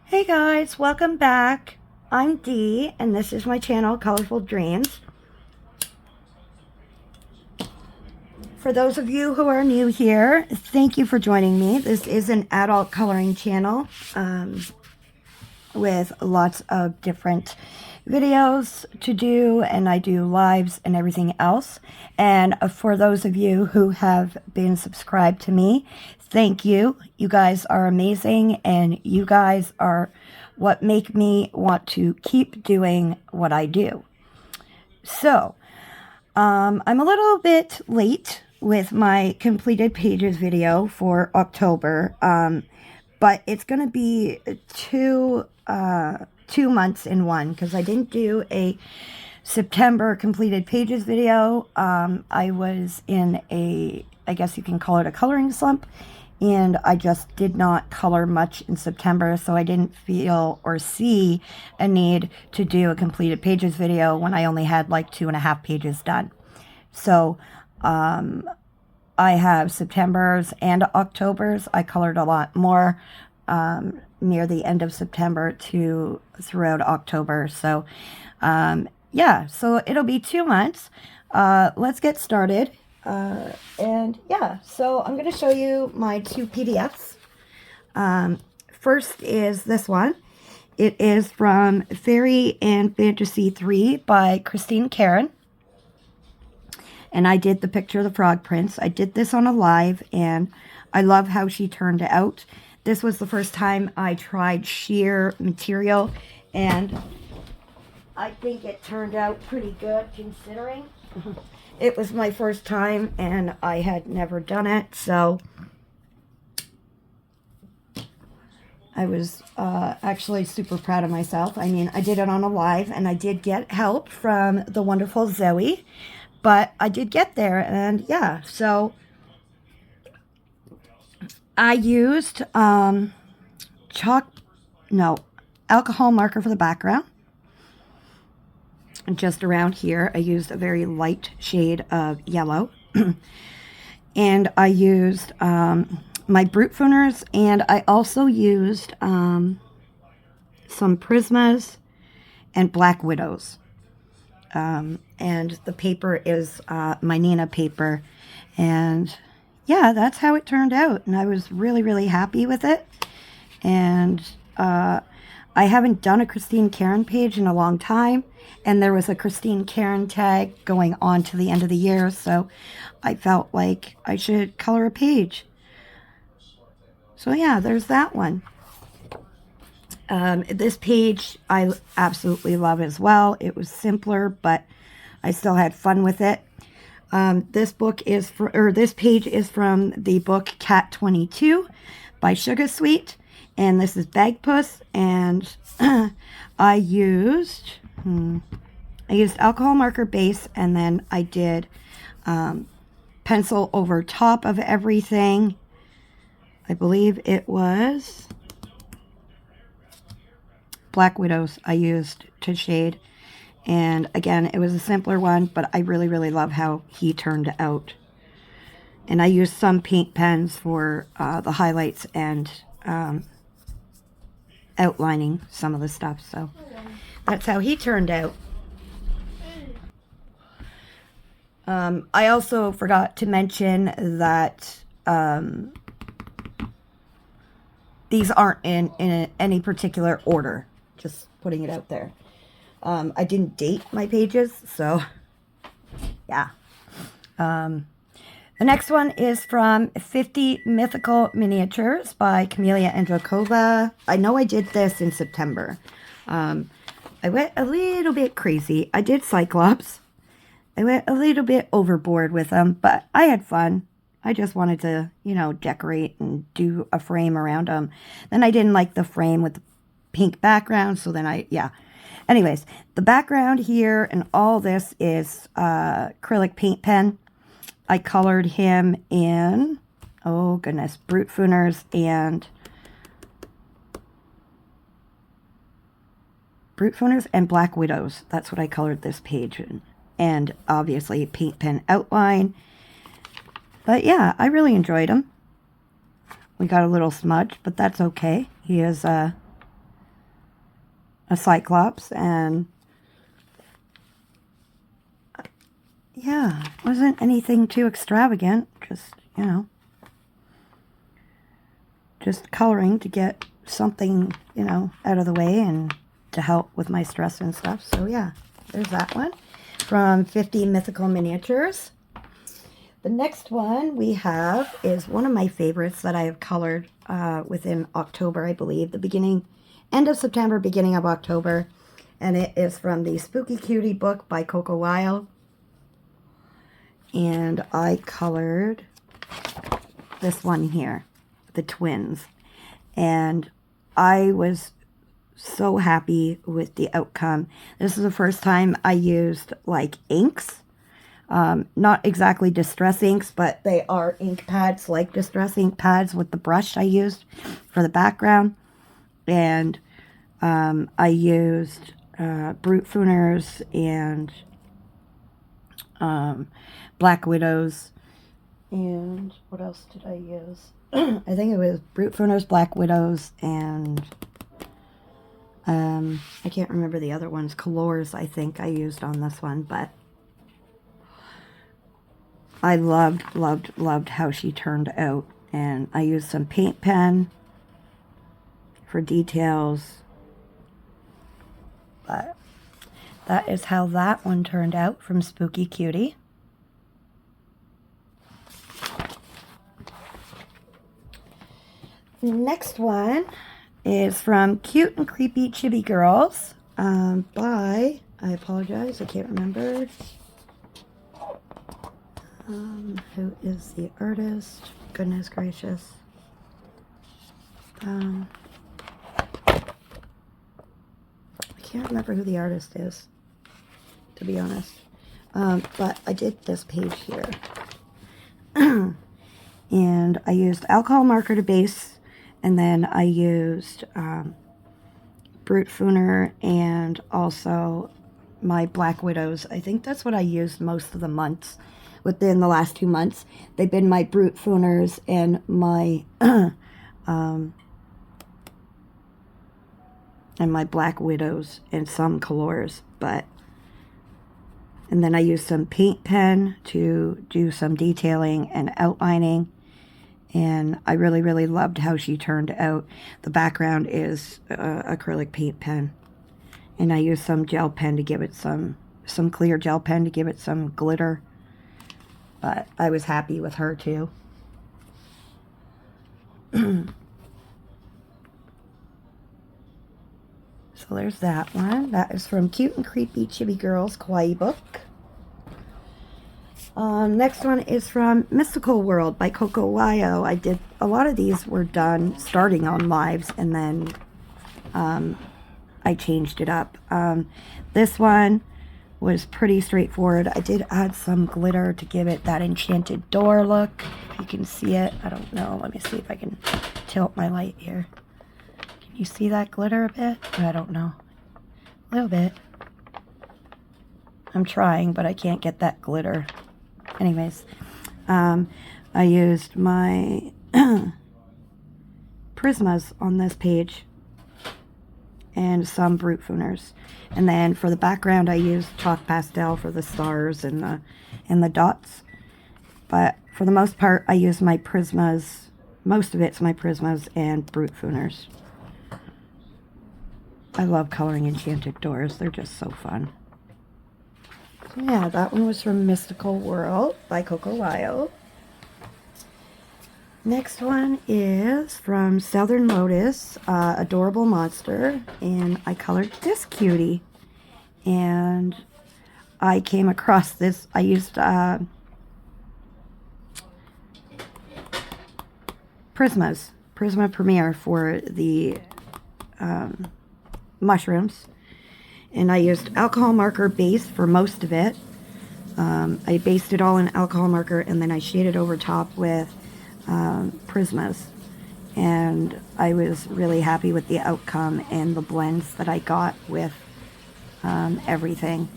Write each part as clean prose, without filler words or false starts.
Hey guys, welcome back. I'm Dee, and this is my channel, Colorful Dreams. For those of you who are new here, thank you for joining me. This is an adult coloring channel with lots of different videos to do, and I do lives and everything else. And for those of you who have been subscribed to me, thank you. You guys are amazing, and you guys are what make me want to keep doing what I do. So, I'm a little bit late with my completed pages video for October, but it's going to be two months in one, because I didn't do a September completed pages video. I was in I guess you can call it a coloring slump, and I just did not color much in September, so I didn't feel or see a need to do a completed pages video when I only had like 2.5 pages done. So I have September's and October's. I colored a lot more near the end of September to throughout October. So yeah, so it'll be 2 months. Let's get started. And yeah, so I'm going to show you my 2 PDFs. First is this one. It is from Fairy and Fantasy 3 by Christine Karen. And I did the picture of the frog prince. I did this on a live, and I love how she turned out. This was the first time I tried sheer material, and I think it turned out pretty good considering. It was my first time, and I had never done it, so I was actually super proud of myself. I mean, I did it on a live, and I did get help from the wonderful Zoe, but I did get there, and yeah, so I used alcohol marker for the background. And just around here, I used a very light shade of yellow. And I used my Brute Fooners, and I also used some Prismas and Black Widows. And the paper is my Nina paper. And yeah, that's how it turned out. And I was really, really happy with it. And I haven't done a Christine Karen page in a long time, and there was a Christine Karen tag going on to the end of the year, so I felt like I should color a page. So yeah, there's that one. This page I absolutely love as well. It was simpler, but I still had fun with it. This page is from the book Cat 22 by Sugar Sweet. And this is Bagpuss, and I used alcohol marker base, and then I did pencil over top of everything. I believe it was Black Widows I used to shade. And again, it was a simpler one, but I really, really love how he turned out. And I used some paint pens for the highlights and outlining some of the stuff, so that's how he turned out. I also forgot to mention that these aren't in any particular order, just putting it out there. I didn't date my pages, so yeah. The next one is from 50 Mythical Miniatures by Camelia Androkova. I know I did this in September. I went a little bit crazy. I did Cyclops. I went a little bit overboard with them, but I had fun. I just wanted to, decorate and do a frame around them. Then I didn't like the frame with the pink background, so then Anyways, the background here and all this is acrylic paint pen. I colored him in, oh goodness, Brute Fooners and Black Widows. That's what I colored this page in. And obviously paint pen outline. But yeah, I really enjoyed him. We got a little smudge, but that's okay. He is a Cyclops, and yeah, it wasn't anything too extravagant, just, you know, just coloring to get something, you know, out of the way and to help with my stress and stuff. So yeah, there's that one from 50 Mythical Miniatures. The next one we have is one of my favorites that I have colored within October, I believe, end of September, beginning of October, and it is from the Spooky Cutie book by Coco Wild, and I colored this one here, the twins, and I was so happy with the outcome. This is the first time I used like inks. Not exactly distress inks, but they are ink pads, like distress ink pads, with the brush I used for the background. And I used Brute Fooners and Black Widows. And what else did I use? I think it was Brute Fooners, Black Widows, and I can't remember the other ones. Colors, I think I used on this one, but I loved how she turned out. And I used some paint pen for details. But that is how that one turned out from Spooky Cutie. Next one is from Cute and Creepy Chibi Girls by, I apologize, I can't remember. Who is the artist? Goodness gracious. I can't remember who the artist is, to be honest. But I did this page here. And I used alcohol marker to base, and then I used Brute Fooner and also my Black Widows. I think that's what I used most of the months. Within the last 2 months, they've been my Brute Fooners and my Black Widows and some colors. And then I used some paint pen to do some detailing and outlining. And I really loved how she turned out. The background is acrylic paint pen. And I used some gel pen to give it some clear gel pen to give it some glitter. But I was happy with her too. So there's that one. That is from Cute and Creepy Chibi Girls Kawaii book. Next one is from Mystical World by Coco Wyo. I did a lot of these were done starting on lives, and then I changed it up. This one was pretty straightforward. I did add some glitter to give it that enchanted door look. If you can see it, I don't know. Let me see if I can tilt my light here. Can you see that glitter a bit? I don't know. A little bit. I'm trying, but I can't get that glitter. Anyways, I used my Prismas on this page and some Brute Fooners. And then for the background, I used chalk pastel for the stars and the dots. But for the most part, I used my Prismas. Most of it's my Prismas and Brute Fooners. I love coloring enchanted doors. They're just so fun. So yeah, that one was from Mystical World by Coco Wyo. Next one is from Southern Lotus, Adorable Monster, and I colored this cutie. And I came across this, I used Prisma Premier for the mushrooms. And I used alcohol marker base for most of it. I based it all in alcohol marker, and then I shaded over top with Prismas. And I was really happy with the outcome and the blends that I got with everything.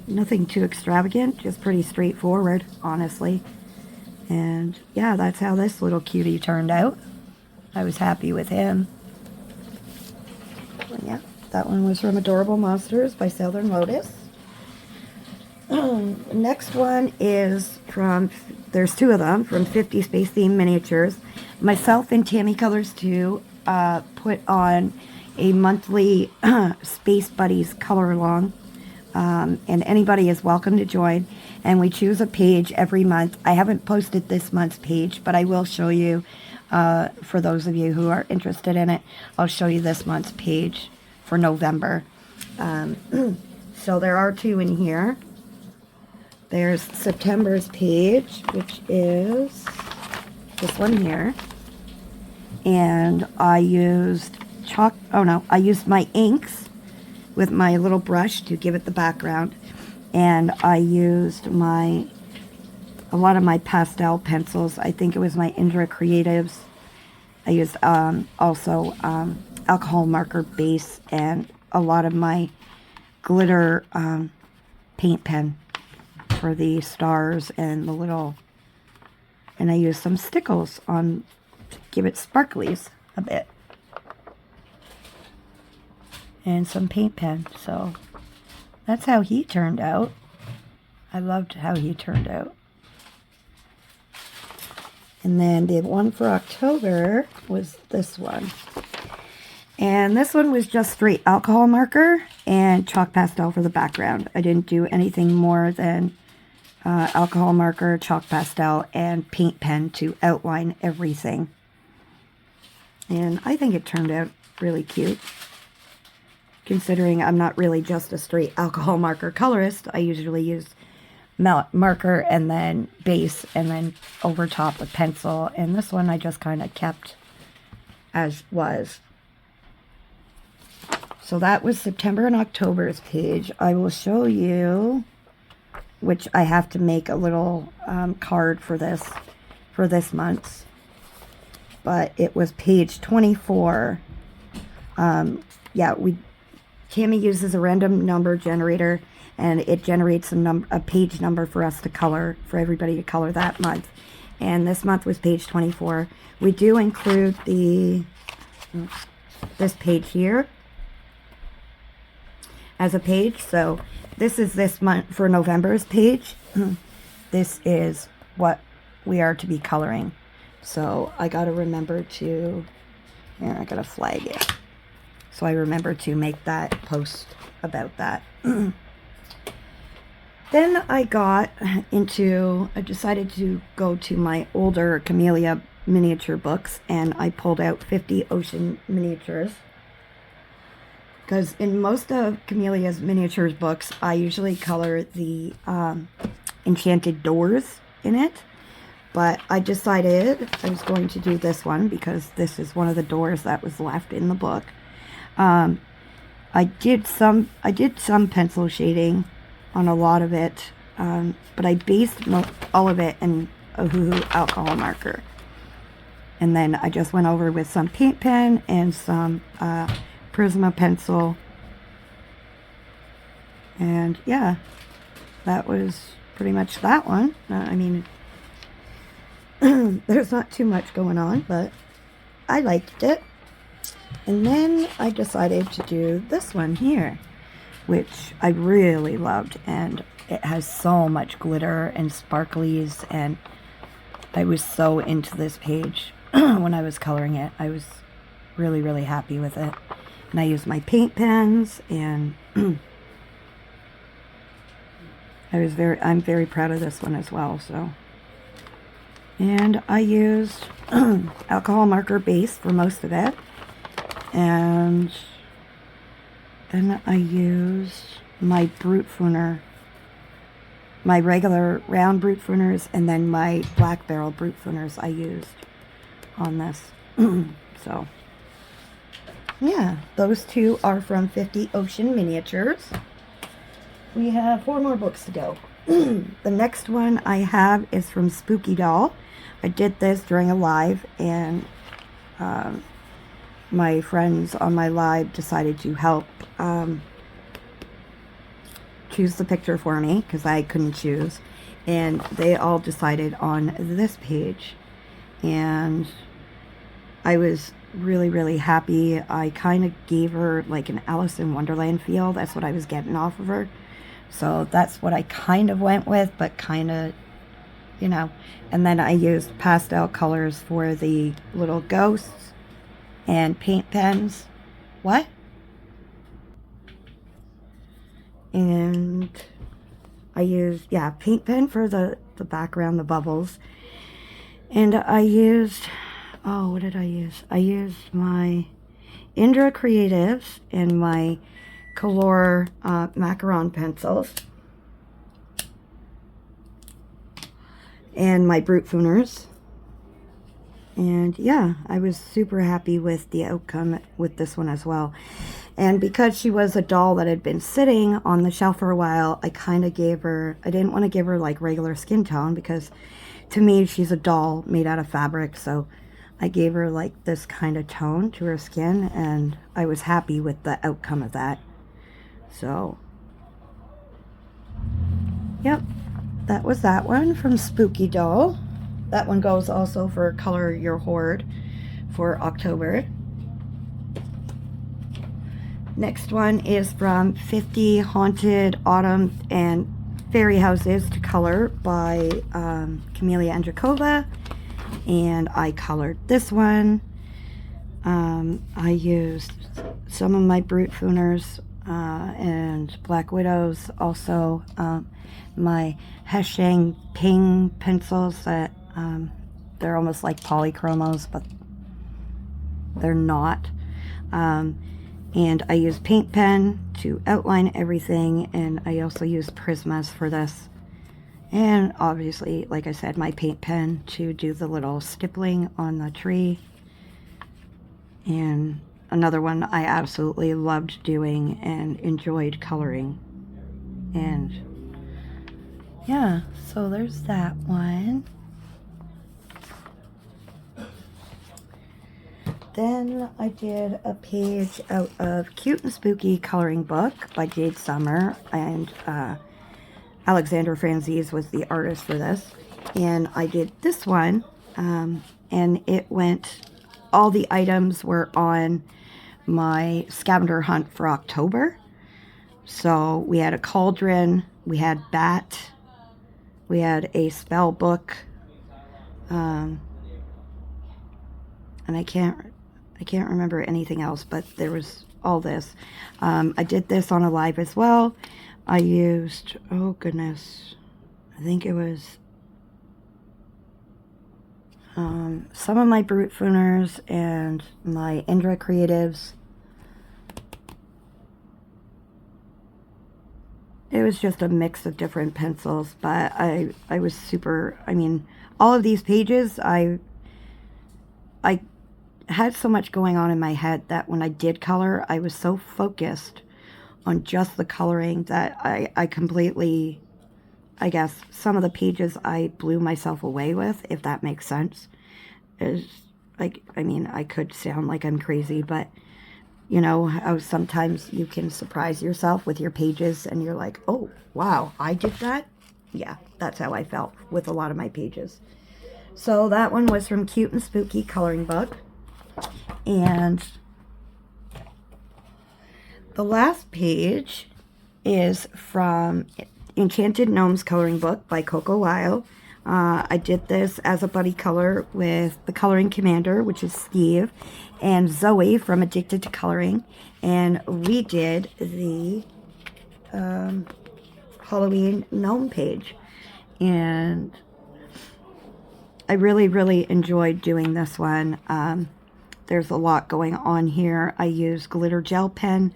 Nothing too extravagant, just pretty straightforward, honestly. And yeah, that's how this little cutie turned out. I was happy with him. Yeah. That one was from Adorable Monsters by Southern Lotus. Next one is from, there's two of them, from 50 Space Theme Miniatures. Myself and Tammy Colors 2 put on a monthly Space Buddies color along. And anybody is welcome to join. And we choose a page every month. I haven't posted this month's page, but I will show you, for those of you who are interested in it, I'll show you this month's page for November. So there are two in here. There's September's page, which is this one here. And I used I used my inks with my little brush to give it the background. And I used a lot of my pastel pencils. I think it was my Indra Creatives. I used also alcohol marker base and a lot of my glitter paint pen for the stars and the little, and I used some stickles on to give it sparklies a bit, and some paint pen. So that's how he turned out. I loved how he turned out. And then the one for October was this one. And this one was just straight alcohol marker and chalk pastel for the background. I didn't do anything more than alcohol marker, chalk pastel, and paint pen to outline everything. And I think it turned out really cute. Considering I'm not really just a straight alcohol marker colorist, I usually use marker and then base and then over top with pencil. And this one I just kind of kept as was. So that was September and October's page. I will show you, which I have to make a little card for this month's. But it was page 24. Yeah, Tammy uses a random number generator, and it generates a page number for us to color, for everybody to color that month. And this month was page 24. We do include this page here as a page. So this is this month for November's page. This is what we are to be coloring. So I got to remember to, here, I got to flag it. So I remember to make that post about that. Then I decided to go to my older Camellia miniature books, and I pulled out 50 Ocean Miniatures. Because in most of Camellia's miniatures books, I usually color the enchanted doors in it. But I decided I was going to do this one because this is one of the doors that was left in the book. I did some pencil shading on a lot of it, but I based all of it in Ohuhu alcohol marker. And then I just went over with some paint pen and some Prisma pencil. And yeah, that was pretty much that one. I mean, there's not too much going on, but I liked it. And then I decided to do this one here, which I really loved, and it has so much glitter and sparklies, and I was so into this page when I was coloring it. I was really, really happy with it. And I used my paint pens, and I'm very proud of this one as well. So, and I used alcohol marker base for most of it, and then I used my Brute Fooner, my regular round Brute Fooners, and then my Black Barrel Brute Fooners I used on this. So, yeah, those two are from 50 Ocean Miniatures. We have 4 more books to go. The next one I have is from Spooky Doll. I did this during a live, and my friends on my live decided to help choose the picture for me because I couldn't choose, and they all decided on this page. And I was really, really happy. I kind of gave her like an Alice in Wonderland feel. That's what I was getting off of her. So that's what I kind of went with, but kind of, you know. And then I used pastel colors for the little ghosts and paint pens. What? And I used, yeah, paint pen for the background, the bubbles. And I used, oh, what did I use? I used my Indra Creatives and my Color Macaron pencils. And my Brute Fooners. And yeah, I was super happy with the outcome with this one as well. And because she was a doll that had been sitting on the shelf for a while, I kind of gave her, I didn't want to give her like regular skin tone because to me she's a doll made out of fabric. So I gave her like this kind of tone to her skin, and I was happy with the outcome of that. So, yep, that was that one from Spooky Doll. That one goes also for Color Your Hoard for October. Next one is from 50 Haunted Autumn and Fairy Houses to Color by Camelia Andrakova. And I colored this one. I used some of my Brute Fooners and Black Widows. Also my Heshang Ping pencils that they're almost like polychromos, but they're not. And I use paint pen to outline everything, and I also use Prismas for this. And obviously, like I said, my paint pen to do the little stippling on the tree. And another one I absolutely loved doing and enjoyed coloring. And yeah, so there's that one. Then I did a page out of Cute and Spooky Coloring Book by Jade Summer, and Alexandra Franzese was the artist for this. And I did this one, and it went, all the items were on my scavenger hunt for October. So we had a cauldron, we had bat, we had a spell book, and I can't remember anything else, but there was all this. I did this on a live as well. I used, oh goodness, I think it was some of my Brute Fooners and my Indra Creatives. It was just a mix of different pencils, but I was super, I mean, all of these pages, I had so much going on in my head that when I did color, I was so focused on just the coloring that I completely, I guess, some of the pages I blew myself away with, if that makes sense. Is like, I mean, I could sound like I'm crazy, but you know how sometimes you can surprise yourself with your pages and you're like, oh, wow, I did that? Yeah, that's how I felt with a lot of my pages. So that one was from Cute and Spooky Coloring Book. And the last page is from Enchanted Gnomes Coloring Book by Coco Weil. I did this as a buddy color with the Coloring Commander, which is Steve, and Zoe from Addicted to Coloring. And we did the Halloween gnome page. And I really, really enjoyed doing this one. There's a lot going on here. I use glitter gel pen.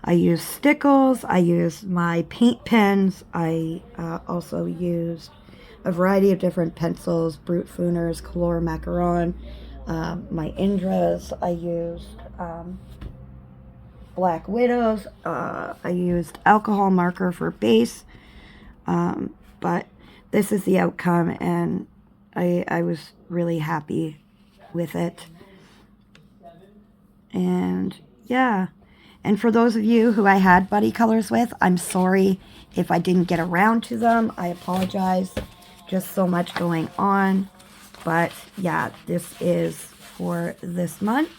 I use stickles. I use my paint pens. I also used a variety of different pencils, Brute Fooners, Color Macaron, my Indras. I used Black Widows. I used alcohol marker for base. But this is the outcome, and I was really happy with it. And yeah, and for those of you who I had buddy colors with, I'm sorry if I didn't get around to them. I apologize. Just so much going on. But yeah, this is for this month.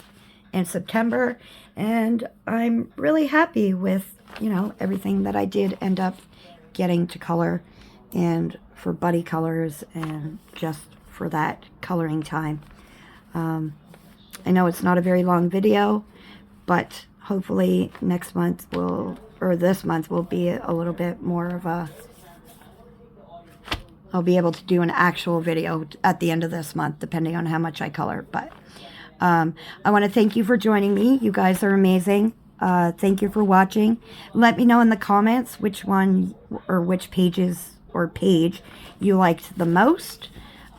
in September, and I'm really happy with, you know, everything that I did end up getting to color, and for buddy colors, and just for that coloring time. I know it's not a very long video, but hopefully next month or this month will be a little bit more of a, I'll be able to do an actual video at the end of this month, depending on how much I color. But I want to thank you for joining me. You guys are amazing. Thank you for watching. Let me know in the comments which one or which pages or page you liked the most.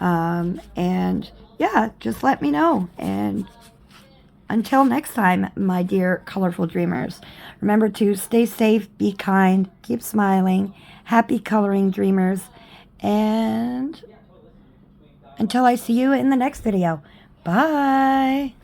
And yeah, just let me know. And until next time, my dear colorful dreamers, remember to stay safe, be kind, keep smiling, happy coloring, dreamers, and until I see you in the next video, bye!